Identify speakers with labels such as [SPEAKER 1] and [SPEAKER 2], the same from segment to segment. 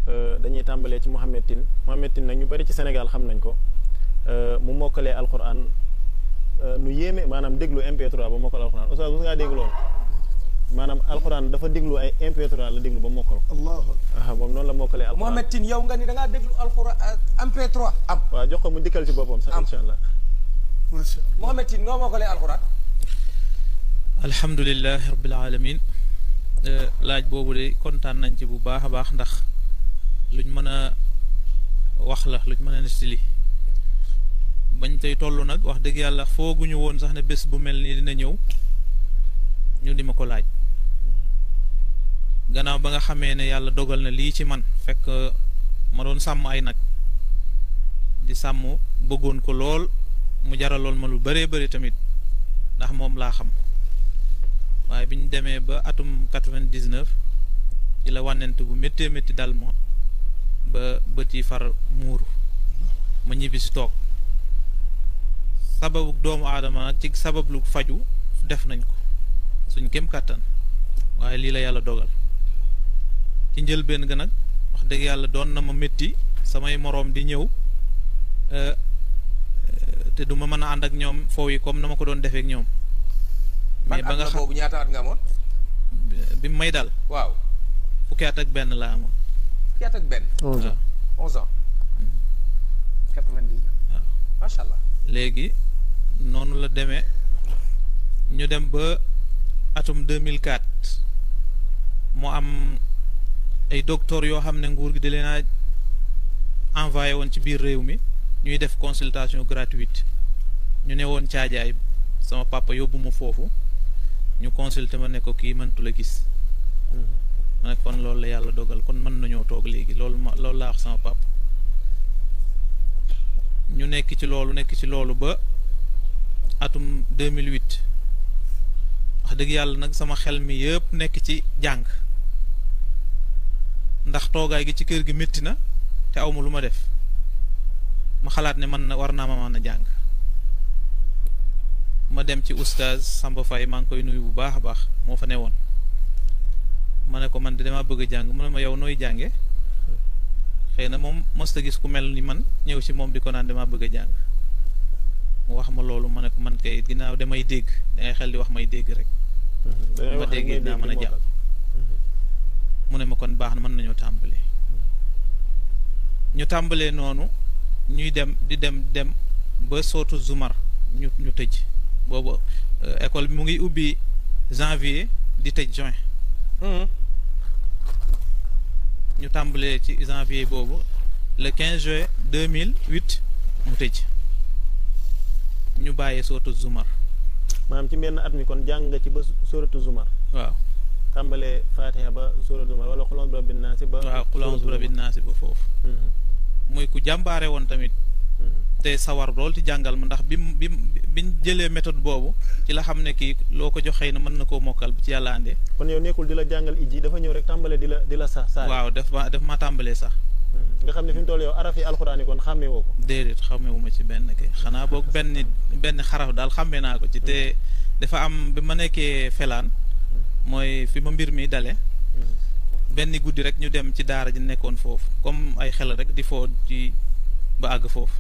[SPEAKER 1] dañuy tàmbalee ci Mouhamed Tine nag ñu bari ci Sénégal xam nañ ko mu mokkalee alquran nu yéeme maanaam déglu MP3 ba mokkal alquran oustaz mos ngaa dégg loolu maanaam alquran dafa déglu ay MP3 la déglu ba mokkal ko. moom noonu la mokkalee alquran.
[SPEAKER 2] Mouhamed Tine yow nga ni da ngaa déglu alquran MP3 am.
[SPEAKER 1] waaw jox ko mu dikkal ci boppam sax incha allah.
[SPEAKER 2] macha allah Mouhamed Tine noo mokkalee alquran.
[SPEAKER 3] alhamdulilahi rabbil alamin laaj boobu de kontaan nañ ci bu baax a baax ndax luñ mën a wax la luñ mën a nestili bañ tey toll nag wax dëgg yàlla fooguñu woon sax ne bés bu mel nii dina ñëw ñu di ma ko laaj gannaaw ba nga xamee ne yàlla dogal na lii ci man fekk ma doon sàmm ay nag di sàmm bëggoon ko lool mu jaraloon ma lu bëree bëri tamit ndax moom laa xam waaye bi ñu demee ba atum 99 ci la wànnent bu méttee métti dal ma ba bët yi far muuru ma ñibbi si toog sababu doomu aadama nag ci sabablu faju def nañ ko suñ kem kàttan waaye lii la yàlla dogal ci njëlbeen ga nag wax dëgg yàlla doon na ma métti samay moroom di ñëw te du ma mën a ànd ak ñoom foofu yi comme na ma ko doon defee ak ñoom. mais ba nga xam
[SPEAKER 2] boobu ñaata at nga amoon.
[SPEAKER 3] bi may dal.
[SPEAKER 2] waaw
[SPEAKER 3] fukki at ak benn laa amoon.
[SPEAKER 2] fukki at ak benn.
[SPEAKER 1] 11 ans
[SPEAKER 2] 11 ans. 99.
[SPEAKER 3] waaw
[SPEAKER 2] macha allah.
[SPEAKER 3] léegi noonu la demee ñu dem ba atum 2004 mu am ay docteur yoo xam ne nguur gi di leen a envoyé woon ci biir réew mi ñuy def consultation gratuite ñu ne woon caajaay sama papa yóbbu ma foofu ñu consulté ma ne ko kii mëntu la gis ma ne kon loolu la yàlla dogal kon mën nañoo toog léegi loolu laa wax sama papa ñu nekk ci loolu ba atum 2008 wax dëgg yàlla nag sama xel mi yëpp nekk ci jàng ndax toogaay gi ci kër gi métti na te awma lu ma def ma xalaat ne man na war naa ma mën a jàng ma dem ci oustaz Samba Faye maa ngi koy nuyu bu baax a baax moo fa ne woon ma ne ko man de dama bëgg a jàng mu ne ma yow nooy jànge xëy na moom mosta gis ku mel ni man ñëw ci moom di ko naan dama bëgg a jàng mu wax ma loolu ma ne ko man kay ginnaaw damay dégg dangay xel di wax may dégg rek ma déggee dinaa mën a jàng mu ne ma kon baax na mën nañoo tàmbalee ñu tàmbalee noonu ñuy dem di dem ba sootu Zumar ñu tëj boobu école bi mu ngi ubbi janvier di tëj juin ñu tàmbalee ci janvier boobu le 15 juin 2008 mu tëj ñu bàyyee sootu Zumar.
[SPEAKER 1] maanaam ci benn at mi kon jàng nga ci ba sóoratu Zumar.
[SPEAKER 3] waaw
[SPEAKER 1] tàmbalee Fatiha ba sóoratu Zumar wala xul a'uuzu bi rabbin naas ba.
[SPEAKER 3] waaw xul a'uuzu bi rabbin naas ba foofu. muy ku jàmbaare woon tamit. te sawar lool ci jàngal ma ndax biñ jëlee méthode boobu ci la xam ne kii loo ko jox xëy na mën na koo mokkal bi ci yàlla àndee.
[SPEAKER 1] kon yow nekkul di la jàngal ijji dafa ñëw rek tàmbalee di la sax.
[SPEAKER 3] waaw def ma tàmbalee sax.
[SPEAKER 1] nga xam ne fi mu toll yow araf yi alxuraan yi kon xàmmee woo ko.
[SPEAKER 3] déedéet xàmmee ma ci benn kay xanaa boog benn xaraf daal xàmmee naa ko ci te dafa am bi ma nekkee felaan mooy fi ma mbir mi dale benn guddi rek ñu dem ci daara ji nekkoon foofu comme ay xel rek di foo ci ba àgg foofu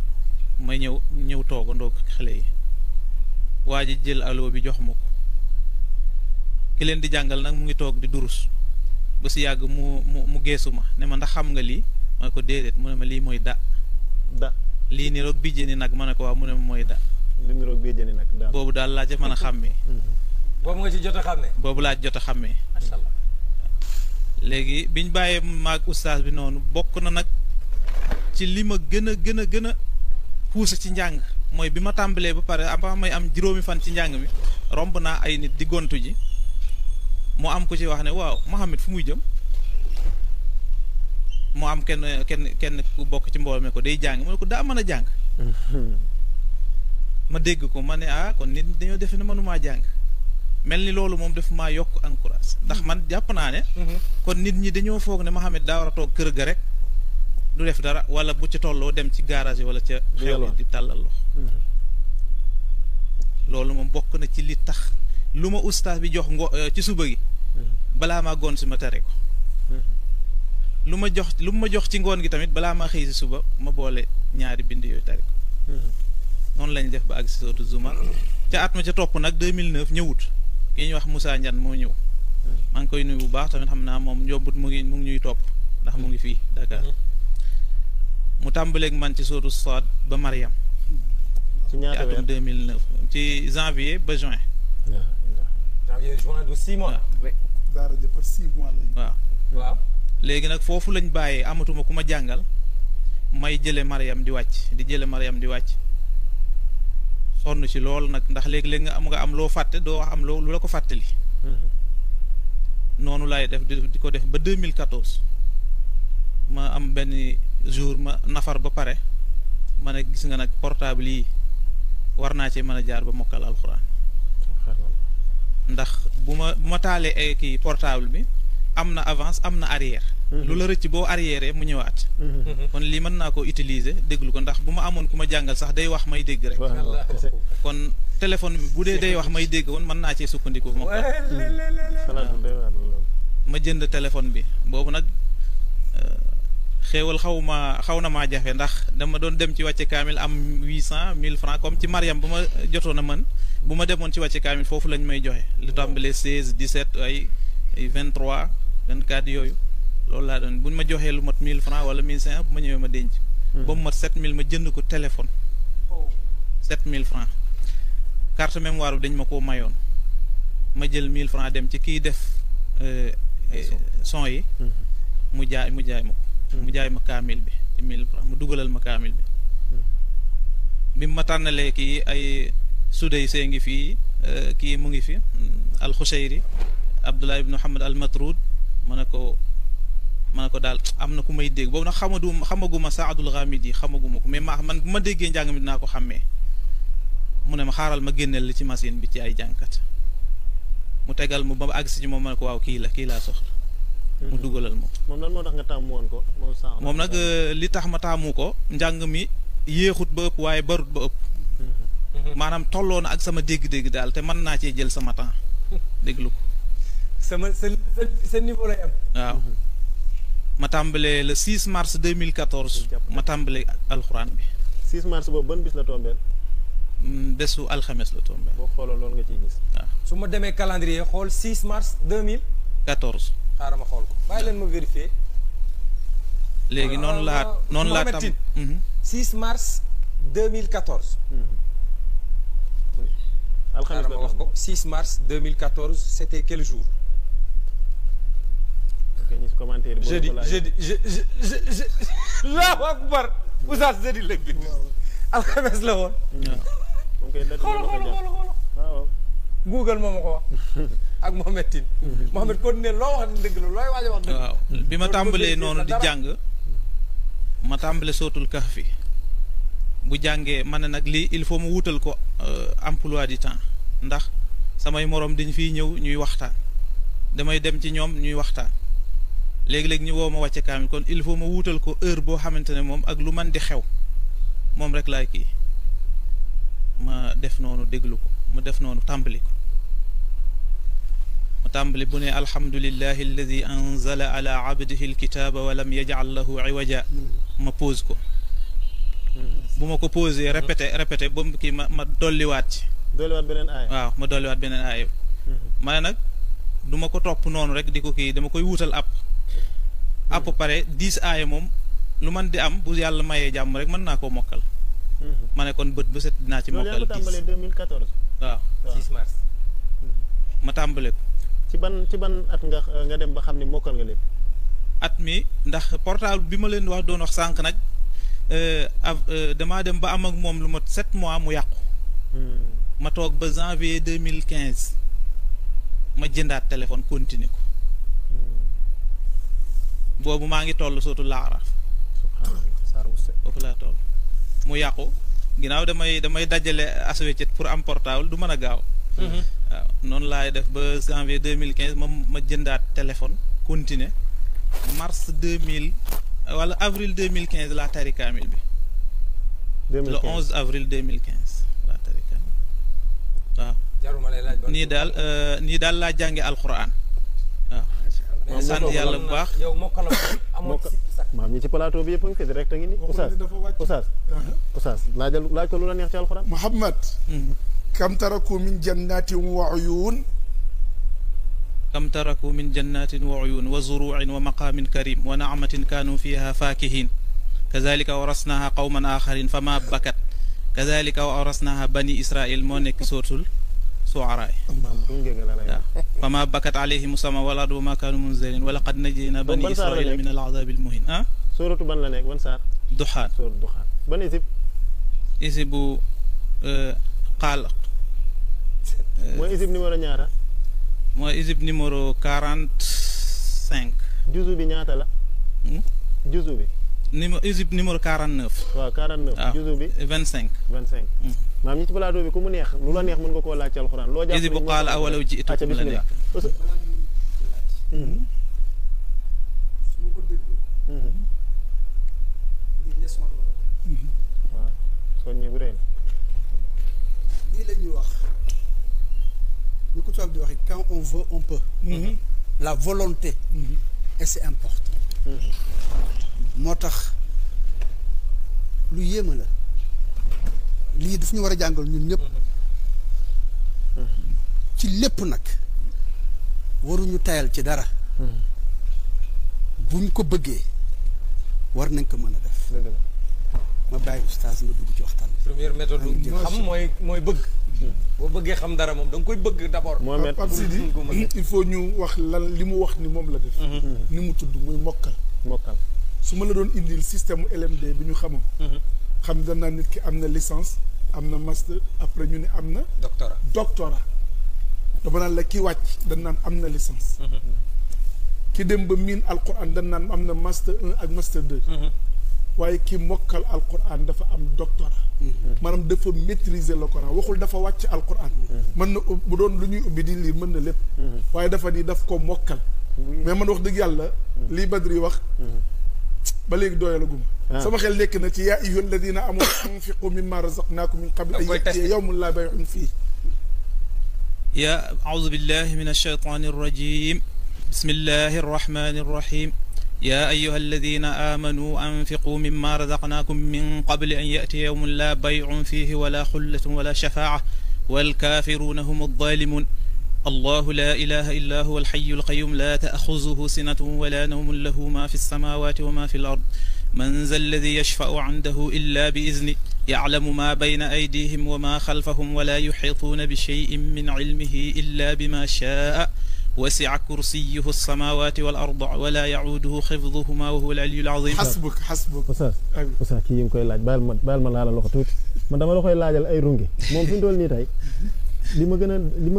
[SPEAKER 3] may ñëw toogandoo xale yi waa ji jël allo bi jox ma ko ki leen di jàngal nag mu ngi toog di durus ba si yàgg mu geesu ma ne ma ndax xam nga lii ma ne ko déedéet mu ne ma lii mooy da lii ni roog bijjëni nag ma ne ko waaw mu ne ma mooy da
[SPEAKER 1] li ni roog bijjëni nag daal
[SPEAKER 3] boobu daal laa ca mën a xàmmee
[SPEAKER 2] boobu nga ci jot a xàmmee
[SPEAKER 3] boobu laa jot a xàmmee
[SPEAKER 2] macha allah
[SPEAKER 3] léegi biñ bàyyee maag oustaz bi noonu bokk na nag ci li ma gën a puuse ci njàng mooy bi ma tàmbalee ba pare avant may am juróomi fan ci njàng mi romb naa ay nit di gontu ji mu am ku ci wax ne waaw Mohamed fu muy jëm mu am kenn ku bokk ci mbooloo mi ko day jàng mu ne ko daa mën a jàng ma dégg ko ma ne kon nit dañoo defe ne mënumaa jàng mel ni loolu moom daf maa yokk encourage ndax man jàpp naa ne kon nit ñi dañoo foog ne Mohamed daa war a toog kër ga rek du def dara wala bu ci tolloo dem ci garage yi wala ca xew yi di tàllal loxo loolu moom bokk na ci li tax lu ma ustaas bi jox ci suba gi balaa maa goon si ma tere ko lu ma jox ci ngoon gi tamit balaa ma xëy si suba ma boole ñaari bind yooyu tari ko noonu lañ def ba àgg si sootu Zumar ca at ma ca topp nag 2009 ñëwut ki ñuy wax Moussa Ndiane moo ñëw maa ngi koy nuyu bu baax tamit xam naa moom yombut mu ngi ñuy topp ndax mu ngi fii Dakar mu tàmbaleeg man ci sootu Saad ba Mariam
[SPEAKER 1] ci ñaata
[SPEAKER 3] atum
[SPEAKER 1] weer
[SPEAKER 3] 2009 ci janvier ba juin
[SPEAKER 2] janvier juin de 6 mois.
[SPEAKER 4] daara ja par 6 mois lañu.
[SPEAKER 3] waaw
[SPEAKER 2] waaw.
[SPEAKER 3] léegi nag foofu lañ bàyyee amatuma ku ma jàngal may jële Mariam di wàcc di jële Mariam di wàcc sonn ci lool nag ndax léegi-léegi nga am loo fàtte doo am loo lu la ko fàttali noonu laay def di ko def ba 2014 ma am benn jour ma nafar ba pare ma ne gis nga nag portable yi war naa ci mën a jaar ba mokkal alxuraan ndax bu ma taalee ay kii portable bi am na avance am na arrière lu la rëcc boo arrière mu ñëwaat kon lii mën naa ko utiliser déglu ko ndax bu ma amoon ku ma jàngal sax day wax may dégg rek kon téléphone bi bu dee day wax may dégg woon mën naa cee sukkandiku ma ma jënd téléphone bi boobu nag xéewal xaw na maa jafe ndax dama doon dem ci wàcce kaamil am 800 1000 francs comme ci Mariam bu ma jotoon a mën bu ma demoon ci wàcce kaamil foofu lañ may joxe lu tàmbalee 16 17 ay 23 24 yooyu loolu laa doon bu ñu ma joxee lu mat 1000 francs wala 1500 bu ma ñëwee ma denc ba mu mat 7000 ma jënd ko téléphone 7000 francs carte mémoire bi dañ ma koo mayoon ma jël 1000 francs dem ci kiy def son yi mu jaay ma ko mu jaay ma kaamil bi ci 1000 francs mu dugalal ma kaamil bi bi ma tànnalee kii ay Suday see ngi fii kii mu ngi fi alxushayri Abdullah ibn Muhammad al Matrud ma ne ko daal am na ku may dégg boobu nag xamaguma Saadul Ghamidi xamaguma ko mais man bu ma déggee njàng mi dinaa ko xàmmee mu ne ma xaaral ma génneel li ci machine bi ci ay jànkat mu tegal mu ba àgg si ci moom ma ne ko waaw kii laa soxla mu dugalal ma ko
[SPEAKER 1] moom lan moo tax nga taamu woon ko
[SPEAKER 3] moom nag li tax ma taamu ko njàng mi yéexut ba ëpp waaye barut ba ëpp maanaam tolloo na ak sama dégg-dégg daal te mën naa cee jël sama temps déglu ko
[SPEAKER 2] sa niveau lay am.
[SPEAKER 3] waaw ma tàmbalee le 6 mars 2014 ma tàmbalee alxuraan bi
[SPEAKER 1] 6 mars boobu ban bis la tombeel
[SPEAKER 3] bésu alxames la tombeel
[SPEAKER 1] boo xooloon loolu nga ciy gis
[SPEAKER 3] waaw
[SPEAKER 2] su ma demee calendrier xool 6 mars 2014 xaaral ma xool ko bàyyi leen ma vérifier
[SPEAKER 3] léegi noonu laa tam
[SPEAKER 2] 6 mars 2014
[SPEAKER 1] alxames
[SPEAKER 2] ma wax ko 6 mars 2014 c'était quel jour jeudi Allahu akbar oustaz jeudi la bind alxames la woon xool Google moo ma ko wax ak Mohamed Tine Mohamed kon ne loo wax dëgg la looy waaj a wax dëgg
[SPEAKER 3] waaw bi ma tàmbalee noonu di jàng ma tàmbale sootul kahfi bu jàngee ma ne nag lii il faut mu wutal ko emploi du temps ndax samay moroom dañ fiy ñëw ñuy waxtaan damay dem ci ñoom ñuy waxtaan léegi-léegi ñu woo ma wàcce kaamil kon il faut ma wuutal ko heure boo xamante ne moom ak lu man di xew moom rek laay kii ma def noonu déglu ko ma def noonu tàmbali ko ma tàmbali bu ne alhamdulillahi alladi anzala ala abdihi alkitaba wa lam yaj'al lahu iwaja ma pause ko bu ma ko posé répété ba mu kii ma dolliwaat ci
[SPEAKER 1] beneen aaya
[SPEAKER 3] waaw ma dolliwaat beneen aaya ma ne nag du ma ko topp noonu rek di ko kii dama koy wuutal app pare 10 aaya moom lu man di am bu yàlla mayee jàmm rek mën naa koo mokkal ma ne kon bët bu set dinaa ci mokkal 10
[SPEAKER 1] tàmbalee 2014
[SPEAKER 3] waaw
[SPEAKER 2] 6 mars
[SPEAKER 3] ma tàmbale ko
[SPEAKER 1] ci ban at nga dem ba xam ni mokkal nga lépp
[SPEAKER 3] at mi ndax portable bi ma leen doon wax sànq nag damaa dem ba am ak moom lu mat 7 mois mu yàqu ma toog ba janvier 2015 ma jëndaat téléphone continuer ko boobu maa ngi toll sootu laaraaf foofu laa toll mu yàqu ginnaaw damay dajale aswecet pour am portable du mën a gaaw waaw noonu laay def ba janvier 2015 ma jëndaat téléphone continuer mars 2000 wala avril 2015 laa tari kaamil bi le 11 avril 2015 laa tari kaamil waaw nii daal laa jànge alquran waaw sant yàlla bu baax.
[SPEAKER 2] yow mokkal amoo ci sax.
[SPEAKER 1] maam ñi ci plateau bi yëpp a ngi fi direct a ngi ni oustaz oustaz laaj ko lu la neex ci alxuraan.
[SPEAKER 4] Muhammad kam taraku min jannatin wa uyun
[SPEAKER 3] kam taraku min jannatin wa uyun wa zuruin wa maqamin karim wa naamatin kaanu fiha faakihin kazalika warasnaha qawman axarin fama bakat kazalika wa awrasnaha bani israil moo nekk sootul suara waaw fama bakat alayhim sama wal ardu wa ma kaanu munzirin wa laqad najayna bani israila min al azabi al muhin ah
[SPEAKER 1] sóoratu ban la nekk ban saar
[SPEAKER 3] duxaan
[SPEAKER 1] sóoratu duxaan ban isib
[SPEAKER 3] bu xaal
[SPEAKER 1] mooy isib numéro ñaata
[SPEAKER 3] mooy isib numéro 45
[SPEAKER 1] juzu bi ñaata la juzu bi
[SPEAKER 3] isib numéro 49
[SPEAKER 1] waaw 49 juzu bi
[SPEAKER 3] 25
[SPEAKER 1] maam ñi ci plateau bi ku mu neex lu la neex mën nga koo laaj ci alxuraan loo jàpp
[SPEAKER 3] isibu qaala awalaw ji'tukum la nekk
[SPEAKER 4] su ma ko déggoo lii leçon la
[SPEAKER 1] waaw soññi bu rëy
[SPEAKER 4] lii la ñuy wax ñu ko tubaab di waxee quand on veut on peut la volonté et c'est important moo tax lu yéema la lii daf ñu war a jàngal ñun ñëpp ci lépp nag waruñu tayal ci dara buñ ko bëggee war nañ ko mën a def ma bàyyi oustaz nga dugg ci waxtaan bi.
[SPEAKER 2] première méthode xam mooy bëgg boo bëggee xam dara moom da nga koy bëgg d'abord.
[SPEAKER 4] Pape Sidi il faut ñu wax lan li mu wax ni moom la def ni mu tudd muy mokkal su ma la doon indil système mu LMD bi ñu xamoon xam dañ naan nit ki am na licence am na master après ñu ne am na doctorat dama naan la ki wàcc dañ naan am na licence ki dem ba miin alquran dañ naan am na master 1 ak master 2 waaye ki mokkal alquran dafa am doctorat maanaam dafa maîtriser le Coran waxul dafa wàcc alquran mën na bu doon lu ñuy ubbi di lii mën na lépp waaye dafa ni daf ko mokkal mais man wax dëgg yàlla lii Badri wax ba léegi doyalaguma sama xel nekk na ci yaa ayyuhal ladina amanu anfiqu mimma razaqnakum min qabli an ya'tiya yawmun la bay'un fihi
[SPEAKER 3] a'udhu billahi minash shaytanir rajim bismillahir rahmanir rahim يا أيها الذين آمنوا أنفقوا مما رزقناكم من قبل أن يأتي يوم لا بيع فيه ولا خلة ولا شفاعة والكافرون هم الظالمون الله لا إله إلا هو الحي القيوم لا تأخذه سنة ولا نوم له ما في السماوات وما في الأرض من ذا الذي يشفع عنده إلا بإذنه يعلم ما بين أيديهم وما خلفهم ولا يحيطون بشيء من علمه إلا بما شاء وسع كرسيه السماوات والأرض ولا يعوده حفظهما وهو العلي العظيم
[SPEAKER 4] حسبك
[SPEAKER 1] Oustaz kii yi nga koy laaj baal ma laala loxo tuuti man dama la koy laajal ay runge moom fi mu toll nii tey li ma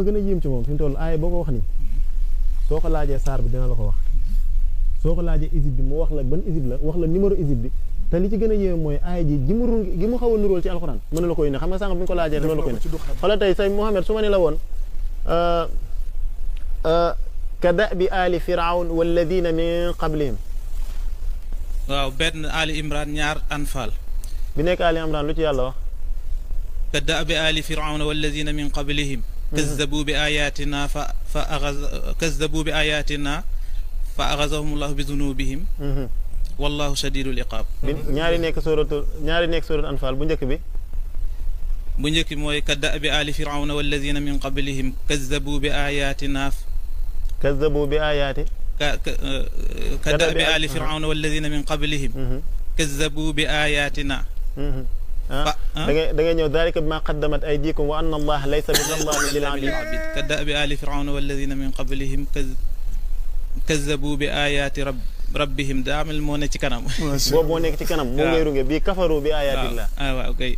[SPEAKER 1] gën a yéem ci moom fi mu toll aaya boo ko wax nii soo ko laajee saar bi dina la ko wax soo ko laajee isib bi mu wax la ban isib la wax la numéro isib bi te li ci gën a yéeme mooy aaya ji gi mu xaw a nuróol ci alxuraan mën na la koy ne xam nga sànq bi nga ko laajee loolu la koy ne xoolal tey say Mouhamed su ma ne la woon كدأب آل فرعون والذين من قبلهم
[SPEAKER 3] waaw benn Ali Imran ñaar Anfal
[SPEAKER 1] bi nekk Ali Imran lu ci yàlla wax
[SPEAKER 3] كدأب آل فرعون والذين من قبلهم كذبوا بآياتنا فأخذهم الله بذنوبهم والله شديد العقاب
[SPEAKER 1] ñaari nekk suratul Anfal bu njëkk bi
[SPEAKER 3] mooy كدأب آل فرعون والذين من قبلهم كذبوا بآياتنا كدأب آل فرعون والذين من قبلهم كذبوا بآياتنا
[SPEAKER 1] da ngay ñëw ذلك بما قدمت أيديكم وأن الله ليس بظلام للعبيد
[SPEAKER 3] كدأب آل فرعون والذين من قبلهم كذبوا بآيات ربهم daamel moo ne ci kanam
[SPEAKER 1] boobu moo nekk ci kanam moo ngay runge bii kafaru bi ayatillah
[SPEAKER 3] waaw kay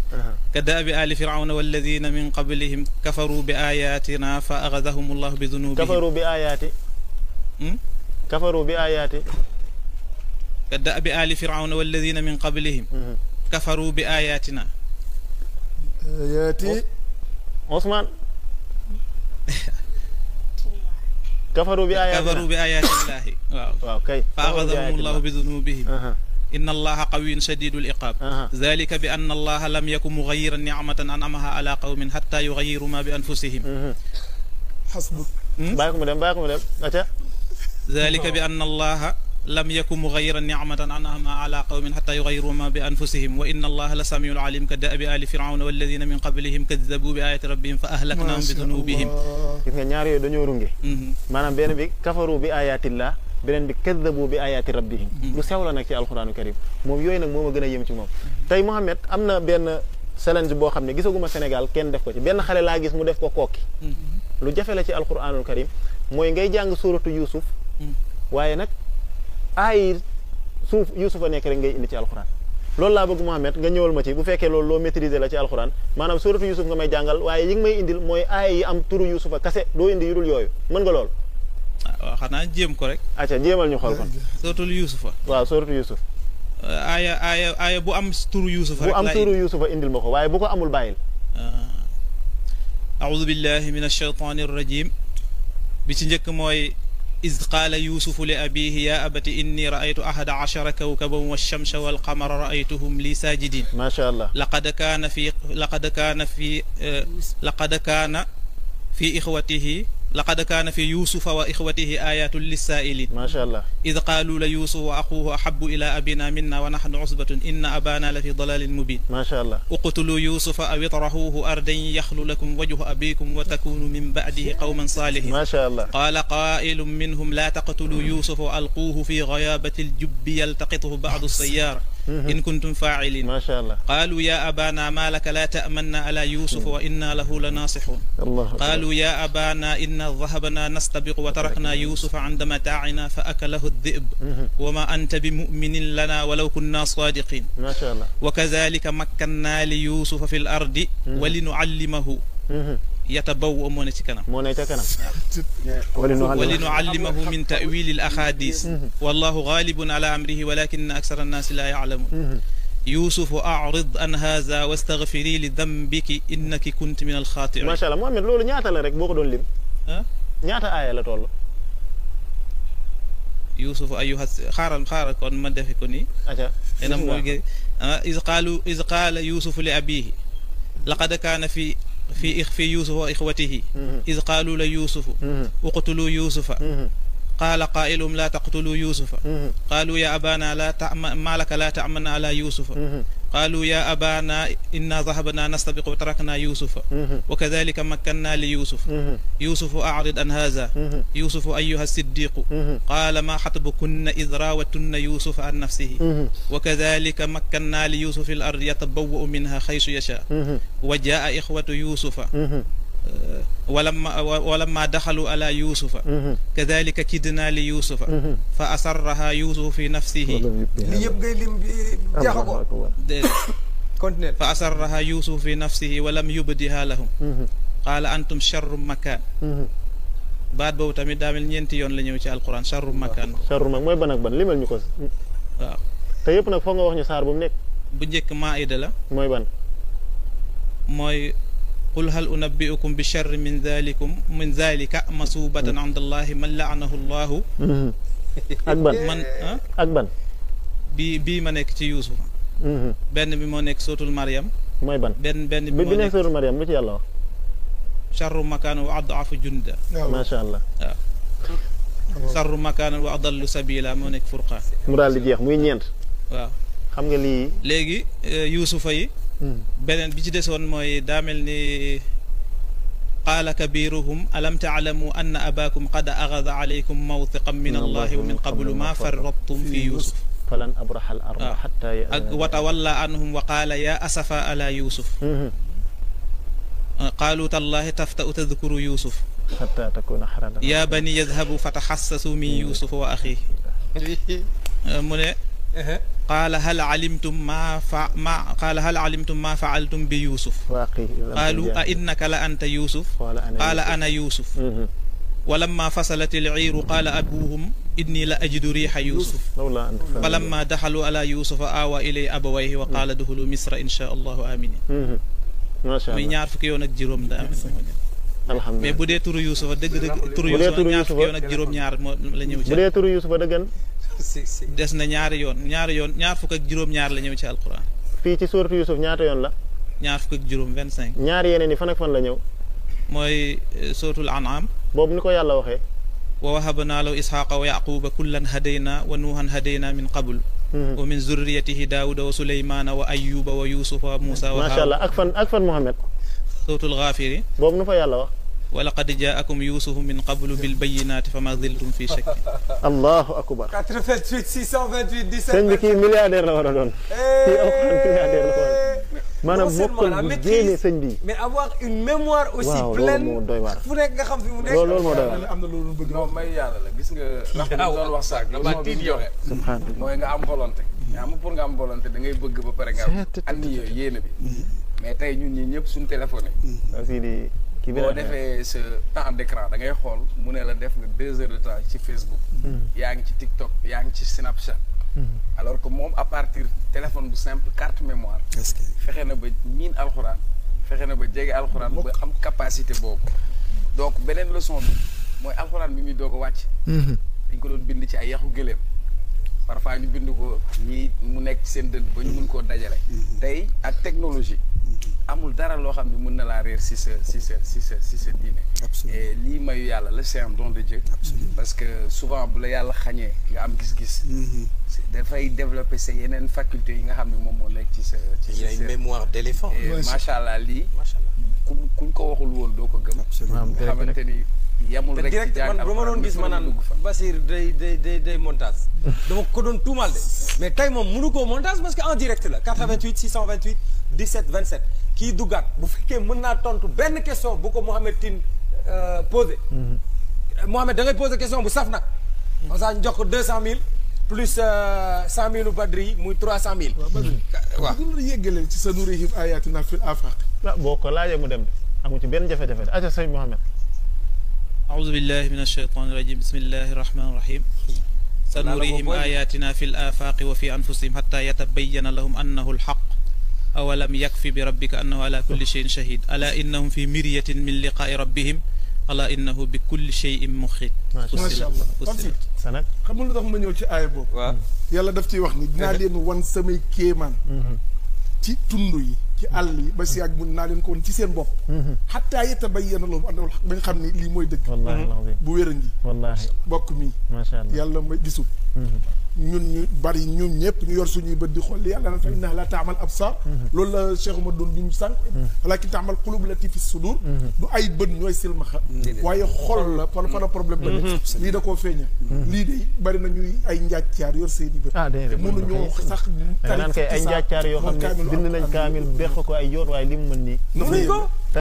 [SPEAKER 3] كدأب آل فرعون والذين من قبلهم كفروا بآياتنا فأخذهم الله بذنوبهم كفروا بآياتي كدأب آل فرعون والذين من قبلهم كفروا بآياتنا
[SPEAKER 4] آياتي
[SPEAKER 1] عثمان كفروا بآيات
[SPEAKER 3] الله
[SPEAKER 1] واو كي
[SPEAKER 3] فأخذهم الله بذنوبهم إن الله قوي شديد العقاب ذلك بأن الله لم يكن مغيرا نعمة أنعمها على قوم حتى يغيروا ما بأنفسهم
[SPEAKER 4] حسبك
[SPEAKER 1] bàyyi ko mu dem acca
[SPEAKER 3] dalika bi anna allaha lam yakun mughayyiran ni'matan an'amaha ala qawmin hatta yughayyiru ma bi anfusihim wa inna allaha la samiun alim ka da'bi ali fir'auna walladhina min qablihim kadhabu bi ayati rabbihim fa ahlaknahum bi dhunubihim.
[SPEAKER 1] gis nga ñaar yooyu dañoo runge maanaam benn bi kafaru bi ayatillah beneen bi kadhabu bi ayati rabbihim lu sew la nag ci alquranu karim moom yooyu nag moo ma gën a yëm ci moom tey Mouhamed am na benn challenge boo xam ne gisaguma Sénégal kenn def ko ci benn xale laa gis mu def ko kokki lu jafe la ci alquranul karim mooy ngay jàng suratu Yusuf waaye nag ay suuf Yusuf a nekk rek ngay indi ci alquran loolu laa bëgg Mouhamed nga ñëwal ma ci bu fekkee loolu loo maîtriser la ci alquran maanaam suratu Yusuf nga may jàngal waaye yi nga may indil mooy aay yi am turu Yusuf a kase doo indi yu dul yooyu mën nga lool
[SPEAKER 3] waaw xanaa jéem ko rek.
[SPEAKER 1] acca jéemal ñu xool kon
[SPEAKER 3] suratul Yusufa.
[SPEAKER 1] waaw suratu Yusuf
[SPEAKER 3] aaya bu am turu Yusufa rek
[SPEAKER 1] bu am turu Yusuf a indil ma ko waaye bu ko amul bàyyil
[SPEAKER 3] أعوذ بالله من الشيطان الرجيم بتنجك موي إذ قال يوسف لأبيه يا أبت إني رأيت 11 كوكبا والشمس والقمر رأيتهم لي ساجدين
[SPEAKER 1] ما شاء الله
[SPEAKER 3] لقد كان في يوسف وإخوته آيات للسائلين
[SPEAKER 1] ما شاء الله
[SPEAKER 3] إذ قالوا ليوسف وأخوه أحب إلى أبينا منا ونحن عصبة إن أبانا لفي ضلال مبين
[SPEAKER 1] ما شاء الله
[SPEAKER 3] اقتلوا يوسف أو اطرحوه أرضا يخل لكم وجه أبيكم وتكونوا من بعده قوما صالحين
[SPEAKER 1] ما شاء الله
[SPEAKER 3] قال قائل منهم لا تقتلوا يوسف وألقوه في غيابة الجب يلتقطه بعض السيارة إن كنتم فاعلين
[SPEAKER 1] ما شاء الله
[SPEAKER 3] قالوا يا أبانا ما لك لا تأمنا على يوسف وإنا له لناصحون
[SPEAKER 1] الله
[SPEAKER 3] قالوا يا أبانا إنا ذهبنا نستبق وتركنا يوسف عند متاعنا فأكله الذئب وما أنت بمؤمن لنا ولو كنا صادقين
[SPEAKER 1] ما شاء الله
[SPEAKER 3] وكذلك مكنا ليوسف في الأرض ولنعلمه يتبوأ مونتكنا ولنعلمه من تأويل الأحاديث والله غالب على أمره ولكن أكثر الناس لا يعلمون يوسف أعرض عن هذا واستغفري لذنبك إنك كنت من الخاطئين
[SPEAKER 1] ما شاء الله محمد لولو ñaata la rek boko don lim ñaata aya la tollu
[SPEAKER 3] يوسف أيها خارل كون ما دافي كوني
[SPEAKER 1] acha
[SPEAKER 3] انا موي إذ قال يوسف لأبيه لقد كان في يوسف وإخوته إذ قالوا ليوسف اقتلوا يوسف قال قائلهم لا تقتلوا يوسف قالوا يا أبانا ما لك لا تأمن على يوسف قالوا يا أبانا إنا ذهبنا نستبق وتركنا يوسف وكذلك مكنا ليوسف يوسف أعرض عن هذا يوسف أيها الصديق قال ما خطبكن إذ راوتن يوسف عن نفسه وكذلك مكنا ليوسف في الأرض يتبوأ منها حيث يشاء وجاء إخوة يوسف ولما دخلوا على يوسف كذلك كدنا ليوسف فأسرها يوسف في نفسه فأسرها يوسف في نفسه ولم يبدها لهم قال أنتم شر مكان بعد بو تامي دامل ñenti yoon la ñew ci alquran sharru makan
[SPEAKER 1] mooy ban ak ban limal ñu ko
[SPEAKER 3] waaw
[SPEAKER 1] te yépp nag fo nga wax ñu saar bu mu nekk
[SPEAKER 3] bu njëkk maida la
[SPEAKER 1] mooy ban
[SPEAKER 3] mooy قل هل أنبئكم بشر من ذلك مصوبة عند الله من لعنه الله
[SPEAKER 1] أكبر
[SPEAKER 3] من
[SPEAKER 1] أكبر
[SPEAKER 3] بي ما nekk ci Yuusuf benn bi moo nekk sootul Maryam
[SPEAKER 1] mooy ban
[SPEAKER 3] benn bi
[SPEAKER 1] bi nekk sootul Maryam lu ci yàlla wax
[SPEAKER 3] sharru makaan wa ad'afu junda
[SPEAKER 1] ma sha Allah
[SPEAKER 3] waaw sharru makaan wa adallu sabila moo nekk Furqaan
[SPEAKER 1] mu daal di jeex muy ñeent
[SPEAKER 3] waaw
[SPEAKER 1] xam nga lii
[SPEAKER 3] léegi Yuusufa yi beneen bi ci desoon mooy daa mel ni qaala kabiruhum alam taalamu anna abakum qad axada alaykum mawthiqan min allahi wa min qablu ma farrattum fi yusuf
[SPEAKER 1] falan abraha al arda hatta
[SPEAKER 3] ak wa tawalla anhum wa qaala ya asafa ala yusuf qaalu tallahi tafta'u tadhkuru yusuf
[SPEAKER 1] hatta takuna haradan
[SPEAKER 3] ya bani yadhhabu fatahassasu min yusuf wa akhihi mu ne قال هل علمتم ما فعلتم بيوسف قالوا أئنك لأنت يوسف قال أنا يوسف ولما فصلت العير قال أبوهم إني لأجد ريح يوسف فلما دخلوا على يوسف آوى إليه أبويه وقال ادخلوا مصر إن شاء الله آمنين
[SPEAKER 1] ما شاء الله
[SPEAKER 3] muy ñaar fukki yoon ak juróom da
[SPEAKER 1] alhamdulillah
[SPEAKER 3] mais bu dee turu Yuusufa dëgg turu Yuusufa ñaar fukki yoon ak juróom ñaar la ñëw ci
[SPEAKER 1] bu dee turu Yuusufa dëggan
[SPEAKER 3] des na ñaar fukk ak juróom ñaar la ñëw ci alquran
[SPEAKER 1] fii ci suuratu Yuusuf ñaata yoon la
[SPEAKER 3] ñaar fukk ak juróom 25
[SPEAKER 1] ñaar yeneen yi fan ak fan la ñëw
[SPEAKER 3] mooy suratul an'am
[SPEAKER 1] boobu ni ko yàlla waxee
[SPEAKER 3] wa wahabna lahu ishaqa wa yaquba kullan hadayna wa nuuhan hadayna min qabl wa min zurriyatihi daawuda wa sulaymana wa ayyuba wa yusufa wa musa wa
[SPEAKER 1] macha allah ak fan Muhammad
[SPEAKER 3] sawtul ghafiri
[SPEAKER 1] boobu nu fa yàlla wax
[SPEAKER 3] wa laqad jaakum yusufu min qablu bil bayyinati fama ziltum fi shakk.
[SPEAKER 1] allahu akbar
[SPEAKER 2] 88 628 17.
[SPEAKER 1] sëñ bi kii milliardaire la war a doon kii alxuraan milliardaire la war a doon maanaam mokkal bu génne sëñ bi
[SPEAKER 2] mais avoir une mémoire aussi
[SPEAKER 1] waaw
[SPEAKER 2] pleine
[SPEAKER 1] loolu moo doy waar
[SPEAKER 2] fu nekk nga xam fi mu nekk
[SPEAKER 1] loolu moo doy waar
[SPEAKER 4] am na loolu bëgg
[SPEAKER 5] non may yàlla la gis nga lax doon wax saak leçon bi mu joxe
[SPEAKER 1] subhanallah
[SPEAKER 5] mooy nga am volonté nga am pour nga am volonté da ngay bëgg ba pare nga am andi yooyu yéene bi mais tey ñun ñi ñëpp suñu téléphone yi
[SPEAKER 1] aussi di kii bi
[SPEAKER 5] boo defee sa temps d'écran da ngay xool mu ne la def nga 2 heures de temps ci Facebook yaa ngi ci TikTok yaa ngi ci Snapchat alors que moom à partir téléphone bu simple carte mémoire fexe na ba miin alxuraan fexe na ba jege alxuraan ba am capacité boobu donc beneen leçon bi mooy alxuraan bi muy doog a wàcc dañ ko doon bind ci ay yaxu gëléem parfois ñu bind ko ñii mu nekk seen dënn ba ñu mun koo dajale tey ak technologie amul dara loo xam ne mën na laa réer si sa diine et lii mayu yàlla la c'est un don de Dieu parce que souvent bu la yàlla xañee nga am gis-gis dafay développer sa yeneen faculté yi nga xam ne moom moo nekk ci sa
[SPEAKER 2] il y a une mémoire d'éléphant
[SPEAKER 5] macha allah lii kuñ ko waxul woon doo ko gëm nga xamante ni yamul rek
[SPEAKER 2] direct man ba ma doon gis ma naan Basir day montage dama ko doon tuumal de mais tey moom mënu koo montage parce que en direct la 88 628 17 27 kii duggaat bu fekkee mën naa tontu benn question bu ko Mohamed Tine posé Mohamed da ngay posé question bu saf nag comme ça ñu jox ko 200 000 plus 100 000 u Badri yi muy 300 000
[SPEAKER 4] waaw du la yéggaleel ci sa nurihim ayatina fil afaq
[SPEAKER 1] boo ko laajee mu dem amu ci benn jafe-jafe de aca sëñ Mohamed
[SPEAKER 3] أعوذ بالله من الشيطان الرجيم بسم الله الرحمن الرحيم سنريهم آياتنا في الآفاق وفي أنفسهم حتى يتبين لهم أنه الحق أولم يكفي بربك أنه على كل شيء شهيد ألا إنهم في مرية من لقاء ربهم ألا إنه بكل شيء محيط
[SPEAKER 4] ما شاء الله
[SPEAKER 1] sanak
[SPEAKER 4] xam nga lu tax ma ñëw ci aaya boobu
[SPEAKER 2] waaw
[SPEAKER 4] yàlla daf ciy wax ni dinaa leen wan samay kéemaan ci tund yi ci àll yi ba si yàgg mun naa leen ko woon ci seen bopp xattaa yatabayyana lahum annahu al-haqq ba nga xam ni lii mooy dëgg
[SPEAKER 1] wallahi alazim
[SPEAKER 4] bu wér a ngi
[SPEAKER 1] wallahi
[SPEAKER 4] bokk mi
[SPEAKER 1] macha allah
[SPEAKER 4] yàlla may gisul ñun ñu bari ñun ñëpp ñu yor suñuy bët di xool li yàlla na fa innaha la taamal absar loolu la Cheikh Oumar doon ñu sànq walakin taamal qulub lati fi sudur du ay bët ñooy silmaxa waaye xol la fa la problème ba nekk lii da koo feeña lii de bari na ñuy ay njàccaar yor seen i bët mënuñoo sax
[SPEAKER 1] naan kay ay njàccaar yoo xam ne bind nañ kaamil beq ko ay yoon waaye li mu mën nii
[SPEAKER 4] mënuñ ko
[SPEAKER 1] te